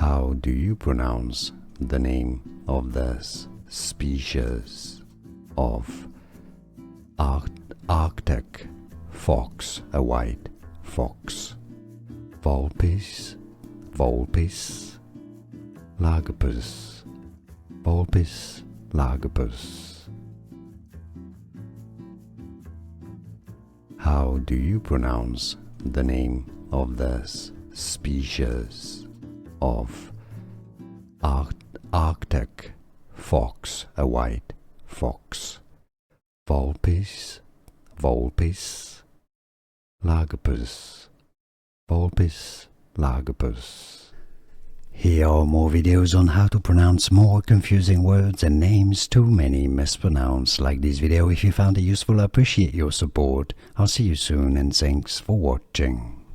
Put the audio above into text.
How do you pronounce the name of this species of Arctic fox, a white fox? Vulpes, Vulpes Lagopus, Vulpes Lagopus. How do you pronounce the name of this species of Arctic fox, a white fox? Vulpes, Vulpes Lagopus, Vulpes Lagopus. Here are more videos on how to pronounce more confusing words and names too many mispronounced. Like this video if you found it useful. I appreciate your support. I'll see you soon and thanks for watching.